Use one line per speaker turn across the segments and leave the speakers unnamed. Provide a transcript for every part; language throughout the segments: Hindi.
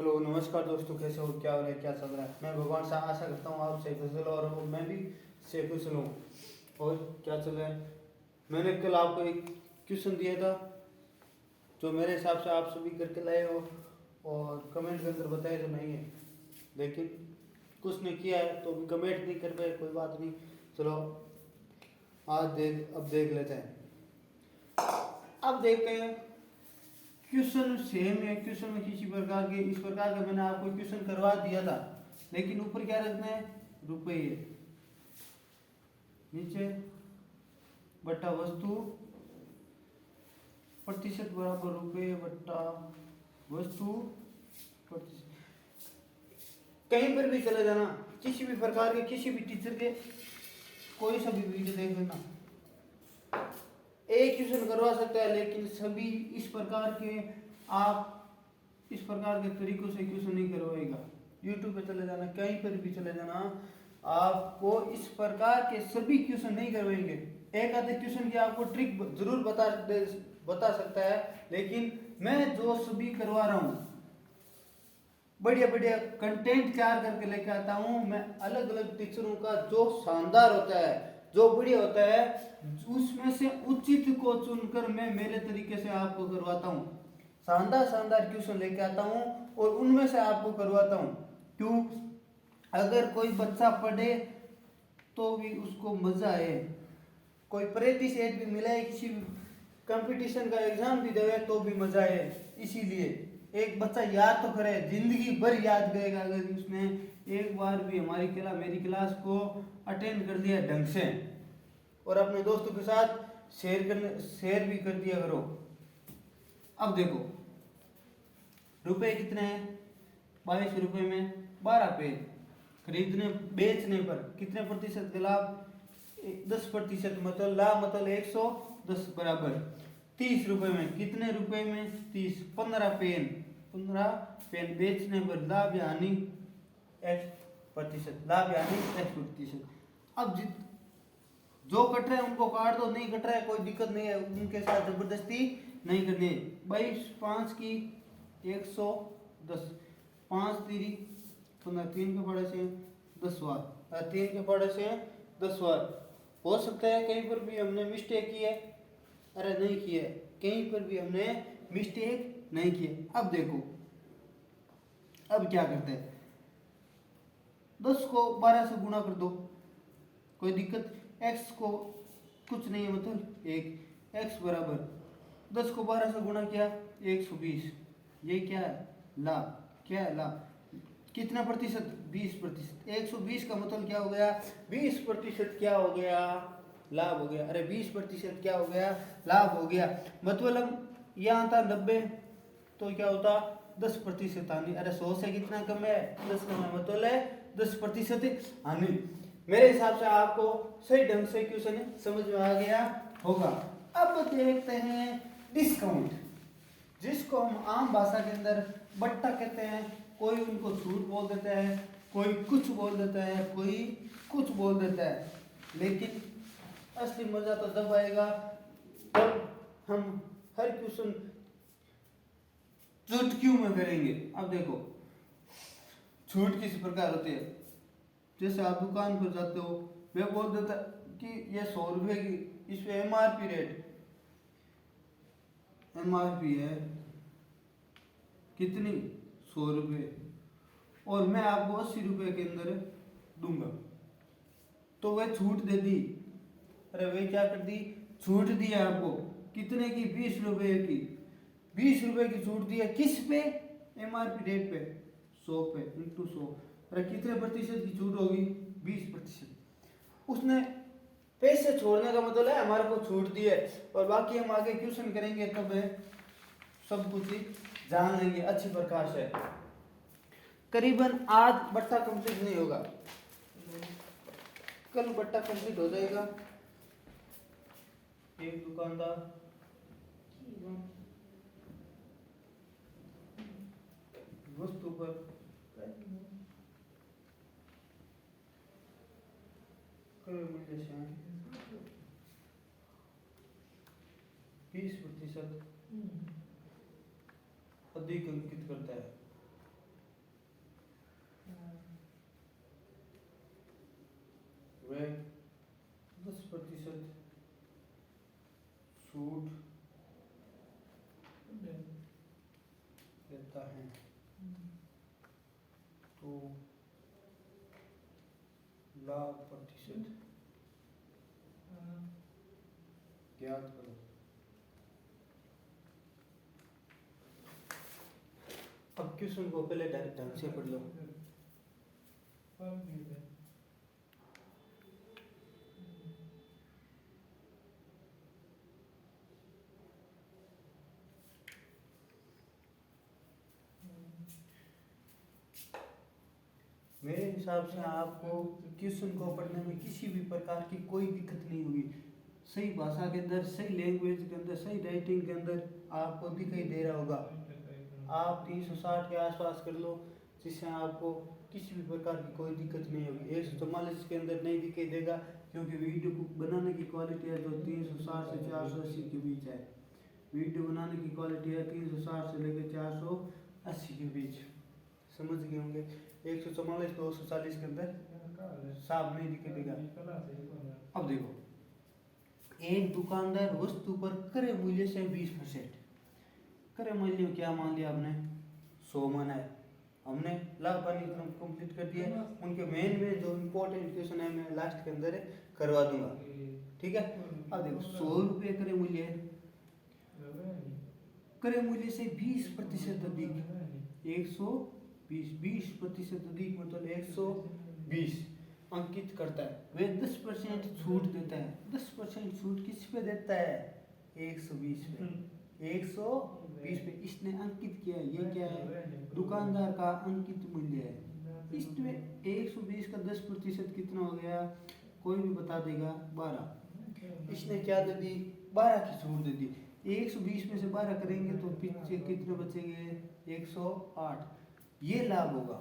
हेलो नमस्कार दोस्तों, कैसे हो, क्या हो रहा है, क्या चल रहा है। मैं भगवान से आशा करता हूँ आप से कुशल और मैं भी से कुशल हूँ। और क्या चल रहा है। मैंने कल आपको एक क्वेश्चन दिया था जो मेरे हिसाब से आप सभी करके लाए हो और कमेंट के अंदर बताए तो नहीं है, लेकिन कुछ ने किया है तो कमेंट नहीं कर पाए, कोई बात नहीं। चलो अब देख लेते हैं। अब देखते हैं क्वेश्चन सेम है। क्वेश्चन में किसी प्रकार के इस प्रकार का मैंने आपको क्वेश्चन करवा दिया था, लेकिन ऊपर क्या रखना है, रुपये, नीचे बट्टा वस्तु प्रतिशत बराबर रुपये बट्टा वस्तु प्रतिशत। कहीं पर भी चले जाना, किसी भी प्रकार के किसी भी टीचर के कोई सा भी वीडियो देख लेना, एक क्वेश्चन करवा सकता है, लेकिन सभी इस प्रकार के आप इस प्रकार के तरीकों से क्वेश्चन नहीं करवाएगा। यूट्यूब पे चले जाना, कहीं पर भी चले जाना, आपको इस प्रकार के सभी क्वेश्चन नहीं करवाएंगे। एक आधे क्वेश्चन की आपको ट्रिक जरूर बता सकता है, लेकिन मैं जो सभी करवा रहा हूँ बढ़िया बढ़िया कंटेंट तैयार करके लेके आता हूँ। मैं अलग अलग टीचरों का जो शानदार होता है, जो बढ़िया होता है, उसमें से उचित को चुनकर मैं मेरे तरीके से आपको करवाता हूँ। शानदार शानदार क्वेश्चन लेके आता हूँ और उनमें से आपको करवाता हूँ। क्यों, अगर कोई बच्चा पढ़े तो भी उसको मजा आए, कोई प्रेटिस एज भी मिले, किसी कंपटीशन का एग्जाम भी देवे तो भी मजा आए। इसीलिए एक बच्चा याद तो करे, जिंदगी भर याद करेगा अगर उसने एक बार भी हमारी मेरी क्लास को अटेंड कर दिया ढंग से, और अपने दोस्तों के साथ शेयर भी कर दिया करो। अब देखो रुपए कितने हैं, 22 रुपए में 12 पेज। खरीदने बेचने पर कितने प्रतिशत का लाभ, 10%। मतलब लाभ मतलब 110 बराबर 30 रुपए में कितने रुपए में 30, 15 पेन बेचने पर लाभ यानी x%, लाभ यानी x%। अब जो कट रहे हैं उनको काट दो, नहीं कट रहा है कोई दिक्कत नहीं है, उनके साथ जबरदस्ती नहीं करनी है। 22×5 की 110, 5 3 15, 3 के पड़े से 10 बार, 3 के पड़े से 10 बार। हो सकता है कहीं पर भी हमने मिस्टेक की है, अरे नहीं की है, कहीं पर भी हमने मिस्टेक नहीं की है। अब देखो अब क्या करते हैं, 10 को 12 से गुणा कर दो, कोई दिक्कत, x को कुछ नहीं है मतलब 1, x बराबर 10 को 12 से गुणा किया 120। ये क्या है, लाभ। क्या है लाभ, कितना प्रतिशत, 20%। 120 का मतलब क्या हो गया, 20% क्या हो गया, लाभ हो गया। अरे 20% क्या हो गया, लाभ हो गया। मतलब यहाँ था 90 तो क्या होता 10% हानि। अरे 100 से कितना कम है, 10 कम है, मतलब 10% हानि। मेरे हिसाब से आपको सही ढंग से क्वेश्चन समझ में आ गया होगा। अब देखते हैं डिस्काउंट, जिसको हम आम भाषा के अंदर बट्टा कहते हैं। कोई उनको छूट बोल देता है, कोई कुछ बोल देता है, कोई कुछ बोल देता है, लेकिन असली मजा तो तब आएगा जब हम हर क्वेश्चन चुटकियों में करेंगे। अब देखो छूट किस प्रकार होती है, जैसे आप दुकान पर जाते हो, वे बोल देता कि ये 100 रुपए की, इस पे MRP रेट, MRP है कितनी, 100 रुपये, और मैं आपको 80 रुपये के अंदर दूंगा, तो वह छूट दे दी। अरे वे क्या कर दी, छूट दी आपको कितने की, 20 रुपये की, 20 रुपये की छूट दी है। किस पे, MRP रेट पे, 100 पे इंटू 100। अरे कितने प्रतिशत की छूट होगी, 20%। उसने पैसे छोड़ने का मतलब है हमारे को छूट दी है, और बाकी हम आगे क्वेश्चन करेंगे तब सब कुछ ही जान लेंगे अच्छी प्रकार से। करीबन आज बट्टा कंप्लीट नहीं होगा, कल बट्टा कंप्लीट हो जाएगा। एक दुकानदार वस्तु पर क्रय मूल्य से 20% अधिक अंकित करता है। वह 10% छूट देता है, तो लाभ प्रतिशत ज्ञात करो। अब क्वेश्चन को पहले ढंग से पढ़ लो। मेरे हिसाब से आपको क्वेश्चन को पढ़ने में किसी भी प्रकार की कोई दिक्कत नहीं होगी। सही भाषा के अंदर, सही लैंग्वेज के अंदर, सही राइटिंग के अंदर आपको दिखाई दे रहा होगा। आप 360 के आसपास कर लो, जिससे आपको किसी भी प्रकार की कोई दिक्कत नहीं होगी। 144 के अंदर नहीं दिखाई देगा, क्योंकि वीडियो को बनाने की क्वालिटी है जो 360 से 480 के बीच है। वीडियो बनाने की क्वालिटी है 360 से लेकर 480 के बीच, समझ गए होंगे। 144 240 के अंदर साफ नहीं दिखाई देगा। अब देखो, एक दुकानदार वस्तु पर क्रय मूल्य से 20%, क्रय मूल्य क्या मान लिया आपने, 100 माना है। हमने लाभ हानि कंप्लीट कर दिया। उनके मेन में जो इम्पोर्टेंट क्वेश्चन है मैं लास्ट के अंदर करवा दूंगा, ठीक है। अब देखो 100 रुपये क्रय मूल्य है, क्रय मूल्य से 20% अधिक 120, 20% अधिक मतलब 120 अंकित करता है। वे 10% छूट देता है। 10% छूट किस पे देता है, 120 पे, 120 पे इसने अंकित किया है। ये क्या है, दुकानदार का अंकित मूल्य है। इसमें 120 का 10% कितना हो गया, कोई भी बता देगा, 12। इसने क्या दे दी, 12 की छूट दे दी। 120 में से 12 करेंगे तो पीछे कितने बचेंगे, 108। ये लाभ होगा।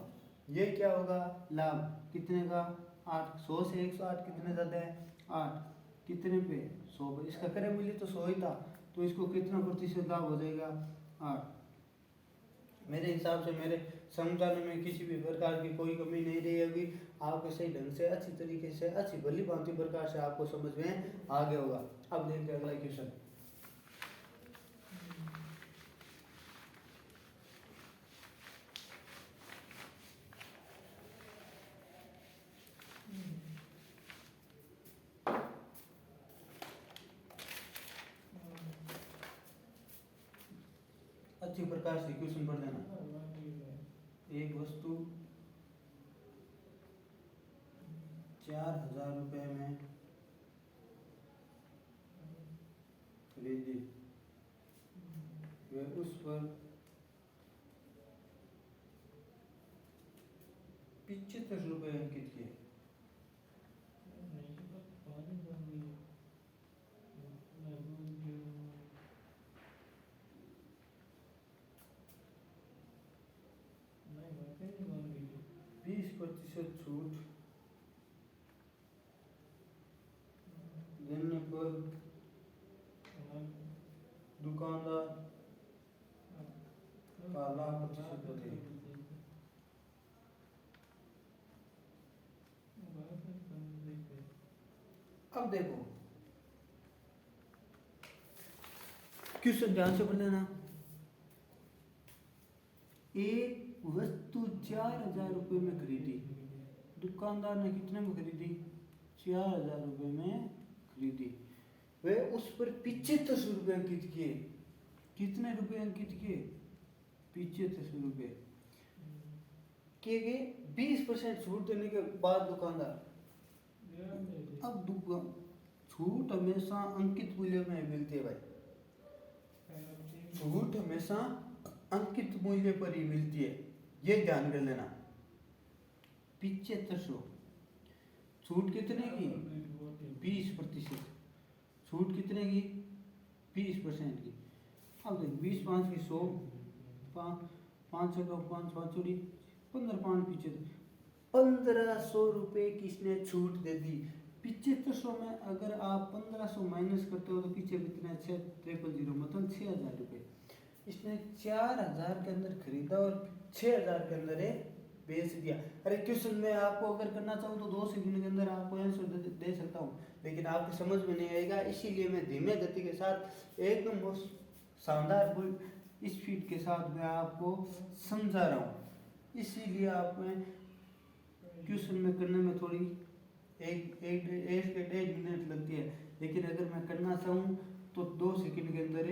ये क्या होगा, लाभ कितने का, 8। 100 से 108 कितने ज्यादा है, 8। कितने पे, 100 पे। इसका क्रय मूल्य तो 100 ही था, तो इसको कितना प्रतिशत लाभ हो जाएगा, 8। मेरे हिसाब से मेरे समझाने में किसी भी प्रकार की कोई कमी नहीं रही होगी। आपको सही ढंग से, अच्छी तरीके से, अच्छी भली भांति प्रकार से आपको समझ में आ गया होगा। अब देखते हैं अगला क्वेश्चन। अच्छी प्रकार से क्वेश्चन पढ़ लेना। एक वस्तु 4000 रुपये में खरीदी, वे उस पर 75 रुपये अंकित किए। प्रतिशत छूट देने पर दुकानदार का लाभ प्रतिशत बढ़ेगा। अब देखो क्वेश्चन ध्यान से पढ़ लेना। एक वस्तु 4000 रुपये में खरीदी, दुकानदार ने कितने में खरीदी, 4000 रुपये में खरीदी। वे उस पर 75 रुपये अंकित किए। कितने रुपए अंकित किए, 75 रुपये किए गए। 20% छूट देने के बाद दुकानदार, अब छूट हमेशा अंकित मूल्य में मिलती है भाई, छूट हमेशा अंकित मूल्य पर ही मिलती है, ये ध्यान कर लेना। 7500 छूट कितने की, 20%। छूट कितने की, 20% की। अब देख 20 5 की 100, 5 का 5 5 चोरी 15 5 पीछे 1500 रुपये किसने छूट दे दी। 7500 में अगर आप 1500 माइनस करते हो तो पीछे कितने, 6300 मतलब 6000 रुपये। इसने 4000 के अंदर खरीदा और 6000 के अंदर भेज दिया। अरे क्वेश्चन में आपको अगर करना चाहूँ तो 2 सेकंड के अंदर आपको आंसर दे सकता हूँ, लेकिन आपकी समझ में नहीं आएगा, इसीलिए मैं धीमे गति के साथ एकदम शानदार स्पीड के साथ मैं आपको समझा रहा हूँ। इसीलिए आप में क्वेश्चन में करने में थोड़ी एक मिनट लगती है, लेकिन अगर मैं करना चाहूँ तो 2 सेकंड के अंदर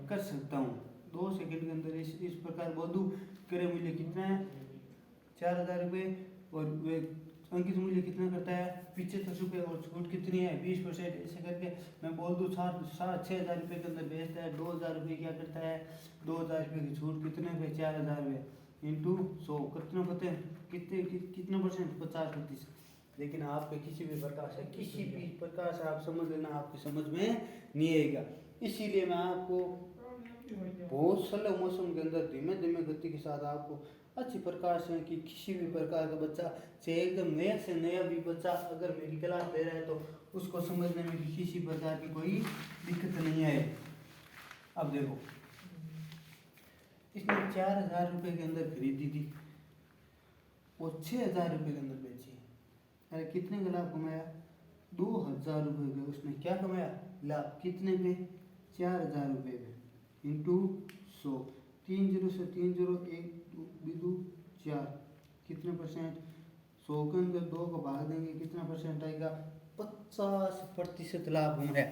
कर सकता हूँ। 2 सेकंड के अंदर इस प्रकार बोधू करे मूल्य कितना है 4000 रुपये, और वे अंकित मूल्य कितना करता है 75 रुपये, और छूट कितनी है 20%। ऐसे करके मैं बोल दूँ 6,000 रुपये के अंदर बेचता है, 2,000 रुपये क्या करता है 2,000 रुपये की छूट कितने पे 4,000 रुपये इंटू 100 कितना पता है कितना परसेंट 50%। लेकिन आपके किसी भी प्रकार से आप समझ लेना, आपकी समझ में नहीं आएगा। इसीलिए मैं आपको बहुत स्लो मौसम के अंदर धीमे धीमे गति के साथ आपको अच्छी प्रकार से कि किसी भी प्रकार का बच्चा चाहे एकदम नया से नया भी बच्चा अगर मेरी क्लास ले रहा है तो उसको समझने में भी किसी प्रकार की कोई दिक्कत नहीं आए। अब देखो इसने 4,000 रुपये के अंदर खरीदी थी और 6,000 रुपये के अंदर बेची। अरे कितने का लाभ कमाया 2,000 रुपये का। उसने क्या कमाया लाभ कितने पे 4,000 रुपये पे इंटू 100, 3 0 से 3 0 1 2 4 कितने परसेंट 100 के अंदर 2 को भाग देंगे कितना परसेंट आएगा 50% लाभ कमाया।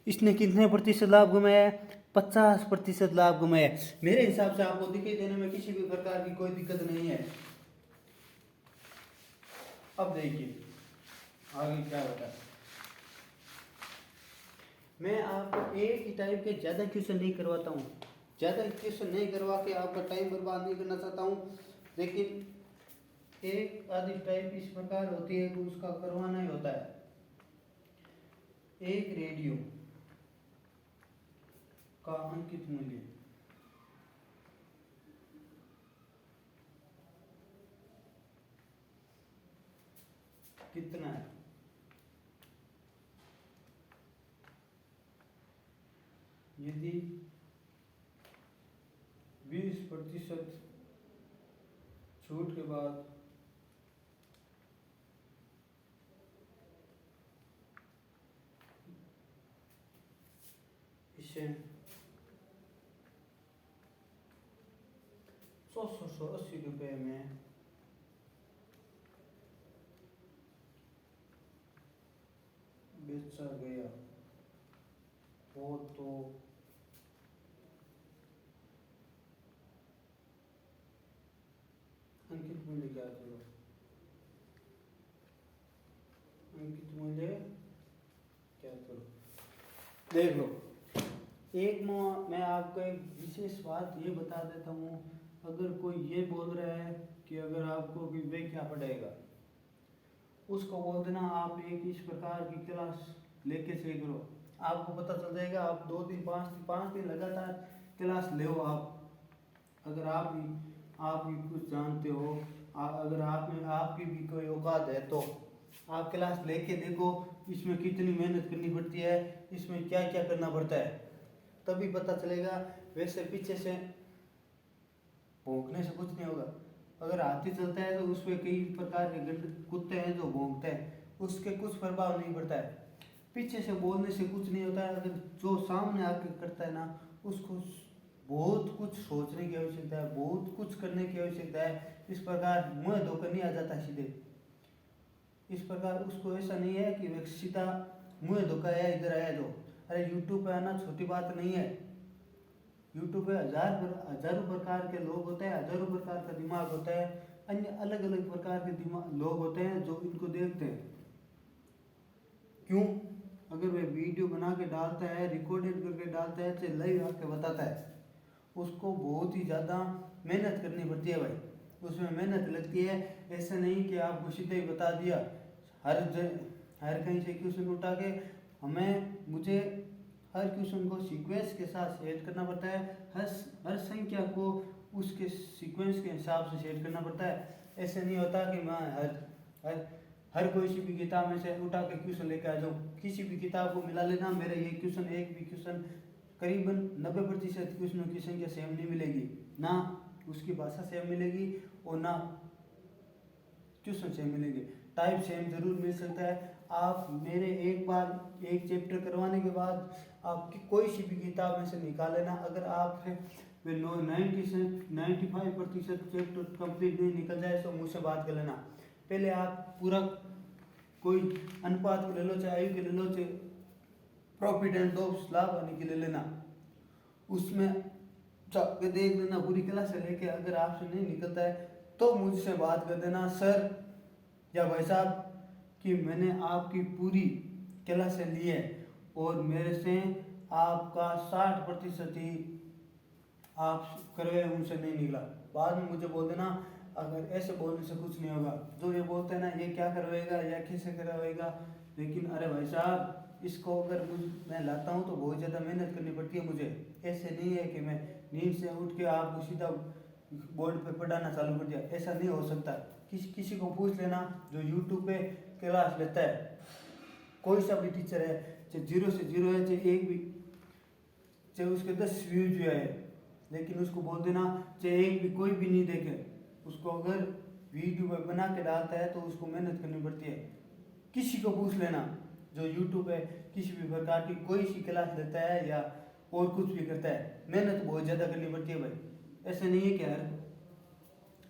इसने कितने प्रतिशत लाभ कमाया 50% लाभ कमाया। मेरे हिसाब से आपको दिखाई देने में किसी भी प्रकार की कोई दिक्कत नहीं है। अब देखिए आगे क्या होता है। मैं आपको एक ही टाइप के ज़्यादा क्वेश्चन नहीं करवाता हूँ, ज़्यादा क्वेश्चन नहीं करवा के आपका टाइम बर्बाद नहीं करना चाहता हूँ, लेकिन एक आधी टाइप इस प्रकार होती है कि उसका करवाना ही होता है। एक रेडियो का अंकित मूल्य कितना है यदि 20% छूट के बाद इसे 180 रुपये में बेचा गया हो तो अंकित मूल्य क्या करो अंकित मूल्य क्या करो देख लो। एक मैं आपको एक विशेष बात ये बता देता हूँ, अगर कोई ये बोल रहा है कि अगर आपको कि वे क्या पढ़ेगा उसको बोल देना आप एक इस प्रकार की क्लास लेके सीख लो, आपको पता चल जाएगा। आप 2 दिन 5 दिन लगातार क्लास ले हो आप, अगर आप भी कुछ जानते हो, अगर आप में आपकी भी कोई औकात है तो आप क्लास लेके देखो इसमें कितनी मेहनत करनी पड़ती है, इसमें क्या क्या करना पड़ता है, तभी पता चलेगा। वैसे पीछे से भौंकने से कुछ नहीं होगा। अगर हाथी चलता है तो उसमें कई प्रकार के कुत्ते हैं जो भौंकते हैं, उसके कुछ प्रभाव नहीं पड़ता है। पीछे से बोलने से कुछ नहीं होता है, अगर जो सामने आके करता है ना उसको बहुत कुछ सोचने की आवश्यकता है, बहुत कुछ करने की आवश्यकता है। इस प्रकार मुँह धोकर नहीं आ जाता सीधे, इस प्रकार उसको ऐसा नहीं है कि वह सीधा मुँह धोकर आया इधर आया जो। अरे यूट्यूब पे आना छोटी बात नहीं है, यूट्यूब पे हजारों प्रकार के लोग होते हैं, हजारों प्रकार का दिमाग होता है, अन्य अलग अलग प्रकार के दिमाग लोग होते हैं जो इनको देखते हैं। क्यों? अगर वह वीडियो बना के डालता है, रिकॉर्डेड करके डालता है, चाहे लाइव आके बताता है, उसको बहुत ही ज़्यादा मेहनत करनी पड़ती है भाई, उसमें मेहनत लगती है। ऐसा नहीं कि आपको सीधे ही बता दिया, हर कहीं से क्वेश्चन उठा के मुझे हर क्वेश्चन को सीक्वेंस के साथ सेट करना पड़ता है, हर संख्या को उसके सीक्वेंस के हिसाब से सेट करना पड़ता है। ऐसे नहीं होता कि मैं हर कोई सी भी किताब में से उठा के क्वेश्चन लेकर आ जाऊँ। किसी भी किताब को मिला लेना, मेरा ये क्वेश्चन एक भी क्वेश्चन करीबन 90% क्वेश्चनों की संख्या सेम नहीं मिलेगी, ना उसकी भाषा सेम मिलेगी और ना क्वेश्चन सेम मिलेंगे, टाइप सेम जरूर मिल सकता है। आप मेरे एक बार एक चैप्टर करवाने के बाद आपकी कोई सी भी किताब में से निकाल लेना। अगर आप 95% चैप्टर कंप्लीट नहीं निकल जाए तो मुझसे बात कर लेना। पहले आप पूरा कोई अनुपात के ले लो, चाहे आयु के ले लो, चाहे प्रॉफिट एंड लॉस लाभ हानि के ले लेना, उसमें जाके देख लेना पूरी क्लास से लेके। अगर आपसे नहीं निकलता है तो मुझसे बात कर देना, सर या भाई साहब कि मैंने आपकी पूरी क्लास से ली है और मेरे से आपका 60% ही आप करवे उनसे नहीं निकला। बाद में मुझे बोल देना। अगर ऐसे बोलने से कुछ नहीं होगा। जो ये बोलते हैं ना ये क्या करवाएगा या कैसे करवाएगा, लेकिन अरे भाई साहब इसको अगर मैं लाता हूँ तो बहुत ज़्यादा मेहनत करनी पड़ती है मुझे। ऐसे नहीं है कि मैं नींद से उठ के आपको सीधा बोर्ड पे पढ़ाना चालू कर दिया, ऐसा नहीं हो सकता। किसी को पूछ लेना जो यूट्यूब पे क्लास लेता है, कोई सा भी टीचर है, चाहे 0 से 0 है, चाहे एक भी, चाहे उसके 10 व्यूज भी आए, लेकिन उसको बोल देना चाहे एक भी कोई भी नहीं देखे, उसको अगर वीडियो पे बना के डालता है तो उसको मेहनत करनी पड़ती है। किसी को पूछ लेना जो यूट्यूब पे किसी भी प्रकार की कोई सी क्लास लेता है या और कुछ भी करता है, मेहनत बहुत ज़्यादा करनी पड़ती है भाई। ऐसे नहीं है कि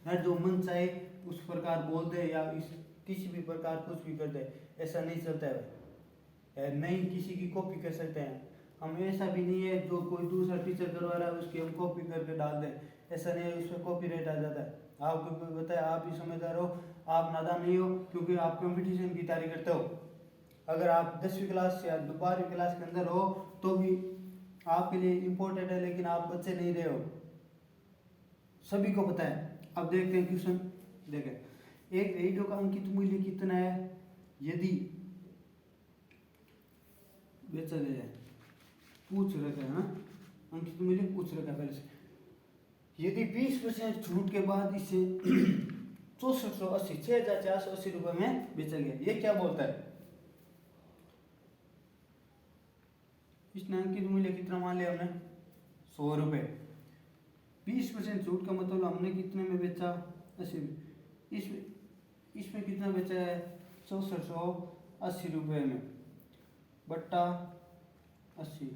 हर जो मन चाहे उस प्रकार बोल दे या इस किसी भी प्रकार कुछ भी कर दे, ऐसा नहीं चलता है भाई। नहीं किसी की कॉपी कर सकते हैं हम, ऐसा भी नहीं है जो कोई दूसरा टीचर करवा रहा है उसकी हम कॉपी करके डाल दें, ऐसा नहीं है, उसमें कॉपीराइट आ जाता है। आपको बताया, आप भी समझदार हो, आप नादान नहीं हो, क्योंकि आप कंपटीशन की तैयारी करते हो। अगर आप 10वीं क्लास या 12वीं क्लास के अंदर हो तो भी आपके लिए इम्पोर्टेंट है, लेकिन आप बच्चे नहीं रहे हो, सभी को पता है। अब देखते हैं क्वेश्चन। देखें एक रेडियो का अंकित मूल्य कितना है यदि बेचा गया है, पूछ रखा है ना, अंकित मूल्य पूछ रखा है पहले से। यदि 20% छूट के बाद इसे 6480 6480 रुपये में बेचा गया, ये क्या बोलता है? इसने अंकित मूल्य कितना मान लिया हमने? 100 रुपये। 20% छूट का मतलब हमने कितने में बेचा? 80। इसमें कितना बेचा है? 6480 रुपये में बट्टा 80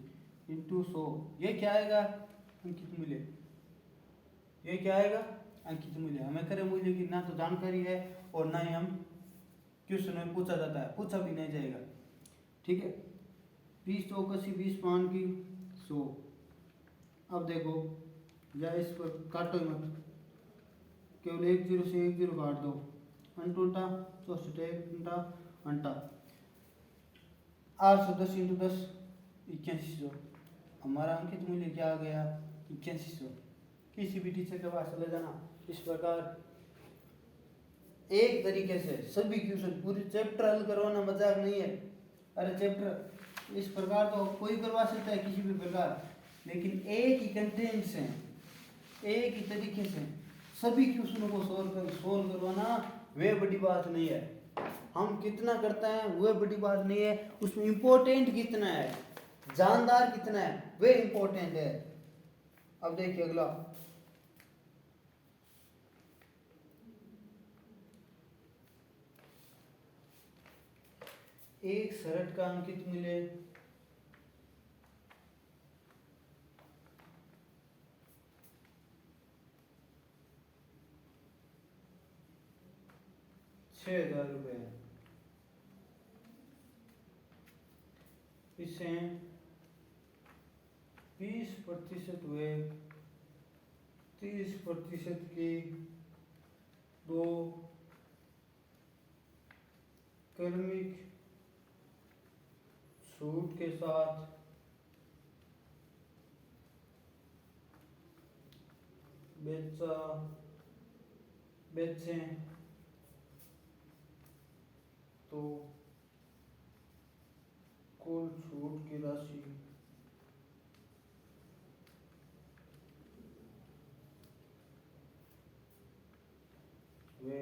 इंटू 100, ये क्या आएगा? अंकित मूल्य। ये क्या आएगा? अंकित मूल्य। हमें करे मूल्य की ना तो जानकारी है और ना ही हम क्वेश्चन में पूछा जाता है, पूछा भी नहीं जाएगा। ठीक है, 20 चौक 80, 20 पाँच की 100। अब देखो या इस पर काटो ही मत, केवल 1 0 से 1 0 काट दो। अंटूटा 64 अंटा अंटा 810 इंटू 10 8100। हमारा अंकित मूल्य क्या आ गया? 8100। किसी भी टीचर के पास चले जाना, इस प्रकार एक तरीके से सभी क्वेश्चन पूरी चैप्टर हल करवाना मजाक नहीं है। अरे चैप्टर इस प्रकार तो कोई करवा सकता है किसी भी प्रकार, लेकिन एक ही कंटेंट से एक ही तरीके से सभी क्वेश्चनों को सोल्व करवाना वे बड़ी बात नहीं है। हम कितना करते हैं वह बड़ी बात नहीं है, उसमें इंपॉर्टेंट कितना है, जानदार कितना है, वे इंपॉर्टेंट है। अब देखिए अगला, एक शर्ट का अंकित मूल्य 6000 रुपये है। इससे 20% हुए, 30% की दो कर्मिक छूट के साथ बेचें तो कुल छूट की राशि वे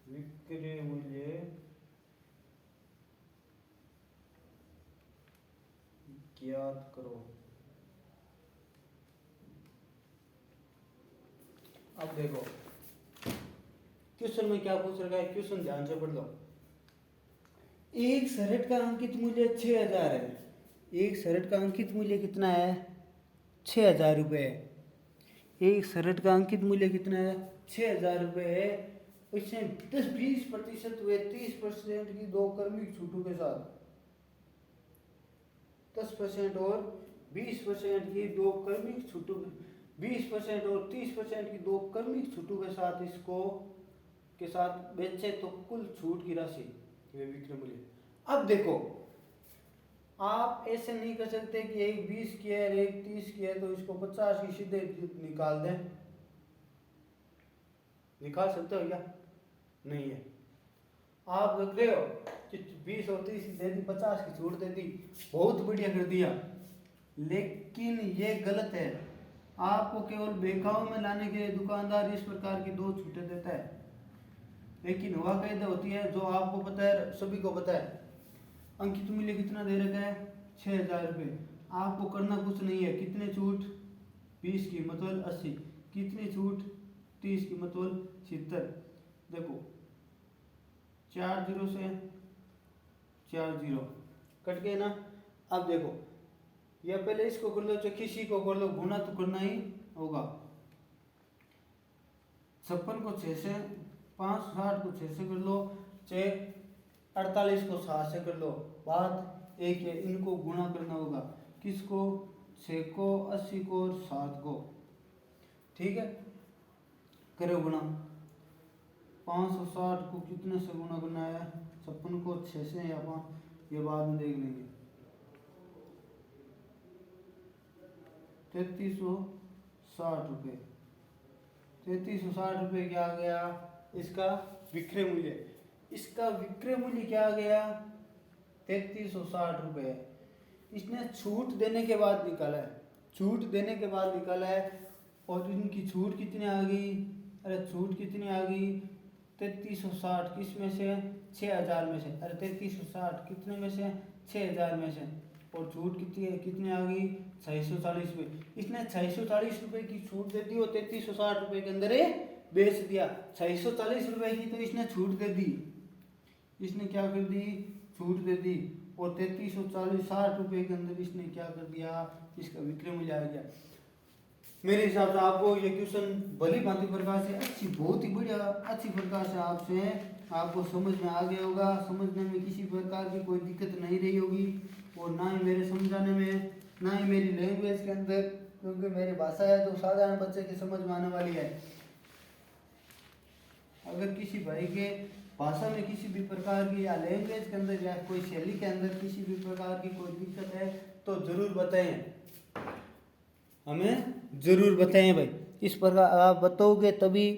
विक्रय मूल्य ज्ञात करो। अब देखो क्वेश्चन में क्या पूछ रखा है, क्वेश्चन ध्यान से पढ़ लो। एक शर्ट का अंकित मूल्य 6000 है। एक शर्ट का अंकित मूल्य कितना है, 6000 रुपये है। एक शर्ट का अंकित मूल्य कितना है, 6000 रुपये है। इसमें 10-20% हुए 30% की दो क्रमिक छूटों के साथ, 10% और 20% की दो क्रमिक छूटों, 20% और 30% की दो क्रमिक छूटों के साथ इसको के साथ बेचे तो कुल छूट की राशि वे विक्रय मूल्य। अब देखो, आप ऐसे नहीं कर सकते कि एक 20 की है एक 30 की है तो इसको 50 की सीधे निकाल दें। निकाल सकते हो क्या, नहीं है। आप लग रहे हो कि 20 और 30 दे दी, 50 की छूट दे दी, बहुत बढ़िया कर दिया, लेकिन ये गलत है। आपको केवल बेकाऊ में लाने के लिए दुकानदार इस प्रकार की दो छूटें देता है, लेकिन हुआ कायदा होती है जो आपको पता है, सभी को पता है। अंकित मूल्य कितना दे रखा है, 6000 रुपये। आपको करना कुछ नहीं है, कितने छूट, 20 की मतलब 80, कितनी छूट, 30 की मतलब 70। देखो 4 0 से 4 0 कट गए ना। अब देखो, या पहले इसको कर लो चाहे किसी को कर लो, गुना तो करना ही होगा। 56 को 6 से, 560 को 6 से कर लो, चाहे 48 को 7 से कर लो, बात एक है, इनको गुणा करना होगा। किसको, 6 को, 80 को और 7 को, ठीक है। करो गुणा, 560 को कितने से गुणा करना है, 56 को 6 से या 5, ये बाद में देख लेंगे। 3360 रुपये, 3360 रुपये क्या आ गया, इसका विक्रय मूल्य। इसका विक्रय मूल्य क्या आ गया, 3360 रुपये। इसने छूट देने के बाद निकाला है, छूट देने के बाद निकाला है। और इनकी छूट कितनी आ गई, अरे छूट कितनी आ गई, 3360 किस में से, 6000 में से। अरे 3360 कितने में से, 6000 में से। और छूट कितनी है, कितनी आ गई, 640 रुपये। इसने 640 रुपये की छूट दे दी और 3360 रुपये के अंदर बेच दिया। 640 रुपये की तो इसने छूट दे दी, इसने क्या कर दी, छूट दे दी। और 3360 रुपये के अंदर इसने क्या कर दिया, इसका विक्रय मूल्य आ गया। मेरे हिसाब से आपको ये क्वेश्चन भली भांति प्रकार से अच्छी, बहुत ही बढ़िया अच्छी प्रकार से आपसे आपको समझ में आ गया होगा। समझने में किसी प्रकार की कोई दिक्कत नहीं रही होगी, और ना ही मेरे समझाने में, ना ही मेरी लैंग्वेज के अंदर, क्योंकि मेरी भाषा है तो साधारण बच्चे की समझ में आने वाली है। अगर किसी भाई के भाषा में किसी भी प्रकार की या लैंग्वेज के अंदर या कोई शैली के अंदर किसी भी प्रकार की कोई दिक्कत है तो जरूर बताएं, हमें जरूर बताएं भाई। इस प्रकार आप बताओगे तभी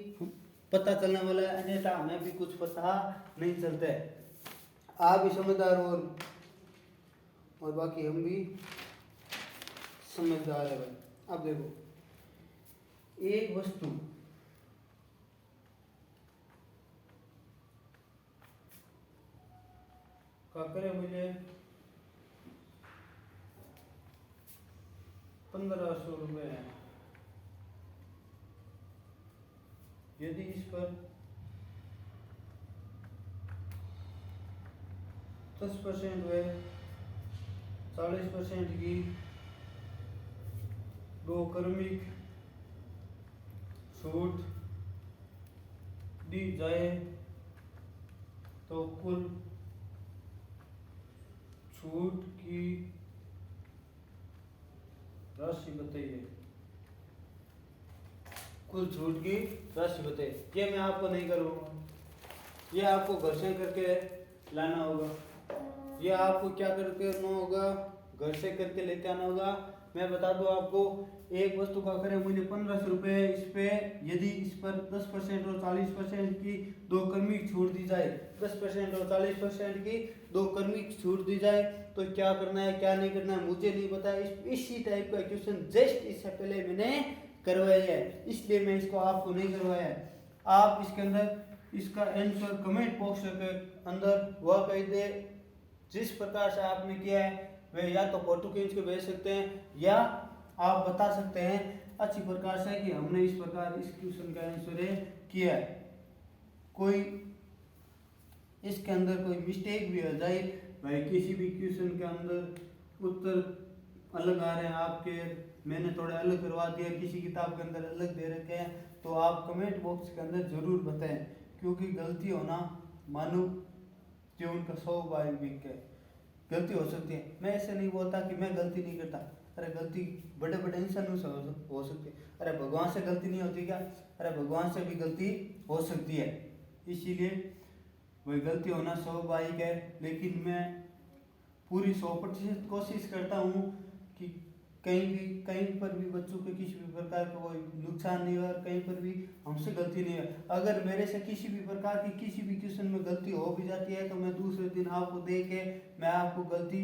पता चलने वाला है, अन्यथा हमें भी कुछ पता नहीं चलता है। आप भी समझदार और बाकी हम भी समझदार है भाई। अब देखो, एक वस्तु का क्रय मूल्य 1500 रुपये है। यदि इस पर 10% व 40% की दो क्रमिक छूट दी जाए तो कुल छूट की राशि बताइए। कुल छूट की राशि बताइए। ये मैं आपको नहीं करूँगा, ये आपको घर से करके लाना होगा, ये आपको क्या करके करना होगा, घर से करके लेके आना होगा। मैं बता दूं आपको, एक वस्तु का क्रय मूल्य 1500 रुपये है। इस पे यदि इस पर 10% और 40% की दो क्रमिक छूट दी जाए, 10% और 40% की दो क्रमिक छूट दी जाए तो क्या करना है क्या नहीं करना है मुझे नहीं पता। इसी टाइप का क्वेश्चन जस्ट इससे पहले मैंने करवाया है, इसलिए मैं इसको आपको नहीं करवाया है। आप इसके अंदर इसका आंसर कमेंट बॉक्स के अंदर वह कह दे जिस प्रकार से आपने किया है, वे या तो फोटो खींच के भेज सकते हैं या आप बता सकते हैं अच्छी प्रकार से कि हमने इस प्रकार इस क्वेश्चन का आंसर किया है। कोई इसके अंदर कोई मिस्टेक भी हो जाए, भाई किसी भी क्वेश्चन के अंदर उत्तर अलग आ रहे हैं आपके, मैंने थोड़े अलग करवा दिया, किसी किताब के अंदर अलग दे रखे हैं, तो आप कमेंट बॉक्स के अंदर ज़रूर बताएं, क्योंकि गलती होना मानव जीवन का स्वाभाविक है, गलती हो सकती है। मैं ऐसे नहीं बोलता कि मैं गलती नहीं करता, अरे गलती बड़े बड़े इंसानों से हो सकती है, अरे भगवान से गलती नहीं होती क्या? अरे भगवान से भी गलती हो सकती है। इसीलिए वही गलती होना स्वाभाविक है, लेकिन मैं पूरी 100% कोशिश करता हूँ कि कहीं पर भी बच्चों के किसी भी प्रकार का कोई नुकसान नहीं हो, और कहीं पर भी हमसे गलती नहीं है। अगर मेरे से किसी भी प्रकार की किसी भी क्वेश्चन में गलती हो भी जाती है, तो मैं दूसरे दिन आपको दे के मैं आपको गलती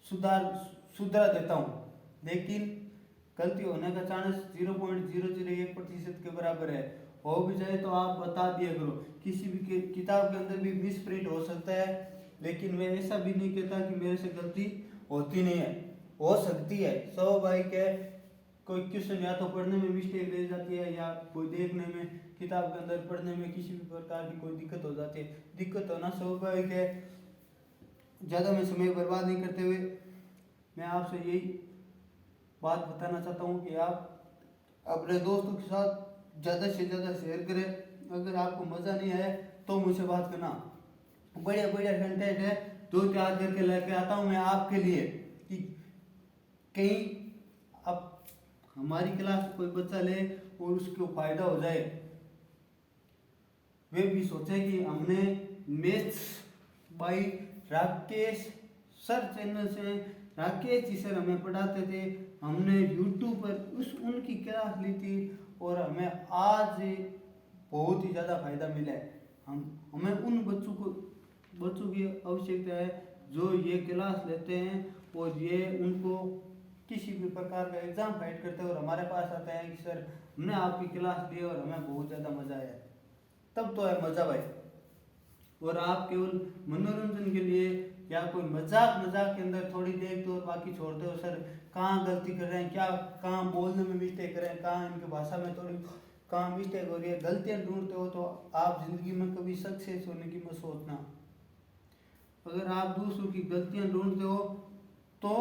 सुधार देता हूँ, लेकिन गलती होने का चांस 0.001% के बराबर है। हो भी जाए तो आप बता दिया करो, किसी भी किताब के अंदर भी मिस प्रिंट हो सकता है, लेकिन मैं ऐसा भी नहीं कहता कि मेरे से गलती होती नहीं है, हो सकती है, स्वाभाविक है। कोई क्वेश्चन या तो पढ़ने में मिस्टेक रह जाती है, या कोई देखने में किताब के अंदर पढ़ने में किसी भी प्रकार की कोई दिक्कत हो जाती है, दिक्कत होना स्वाभाविक है। ज़्यादा मैं समय बर्बाद नहीं करते हुए मैं आपसे यही बात बताना चाहता हूँ कि आप अपने दोस्तों के साथ ज़्यादा से ज़्यादा शेयर करें। अगर आपको मज़ा नहीं आया तो मुझसे बात करना, बढ़िया बढ़िया कंटेंट है 2-4 करके लेके आता हूँ मैं आपके लिए, कि कहीं अब हमारी क्लास में कोई बच्चा ले और उसको फायदा हो जाए, वे भी सोचे कि हमने maths by Rakesh sir channel से, राकेश जी सर हमें पढ़ाते थे, हमने यूट्यूब पर उनकी क्लास ली थी और हमें आज बहुत ही ज़्यादा फायदा मिला है। हमें उन बच्चों की आवश्यकता है जो ये क्लास लेते हैं और ये उनको किसी भी प्रकार का एग्ज़ाम फाइट करते हैं और हमारे पास आते हैं कि सर हमने आपकी क्लास ली और हमें बहुत ज़्यादा मज़ा आया, तब तो है मज़ा भाई। और आप केवल मनोरंजन के लिए या कोई मजाक के अंदर थोड़ी देर तो और बाकी छोड़ते हो, सर कहाँ गलती कर रहे हैं, क्या कहाँ बोलने में मिस्टेक कर रहे हैं, कहाँ इनकी भाषा में थोड़ी कहाँ मिस्टेक हो रही है, गलतियाँ ढूंढते हो, तो आप ज़िंदगी में कभी सक्सेस होने की मत सोचना। अगर आप दूसरों की गलतियाँ ढूंढते हो, तो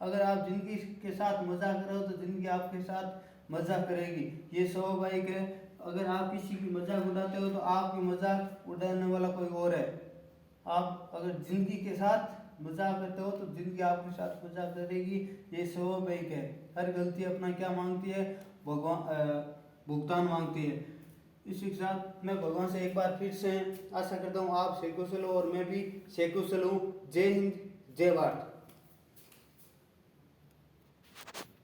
अगर आप जिंदगी के साथ मजाक कर रहे हो तो जिंदगी आपके साथ मजाक करेगी, ये स्वाभाविक है। अगर आप किसी की मजाक उड़ाते हो तो आपकी मजाक उड़ाने वाला कोई और है। आप अगर जिंदगी के साथ मजाक करते हो तो जिंदगी आपके साथ मजाक करेगी, ये स्वाभाविक है। हर गलती अपना क्या मांगती है, भुगतान मांगती है। इसी के साथ मैं भगवान से एक बार फिर से आशा करता हूँ आप सही कुशल हो और मैं भी सही कुशल हूँ। जय हिंद, जय भारत।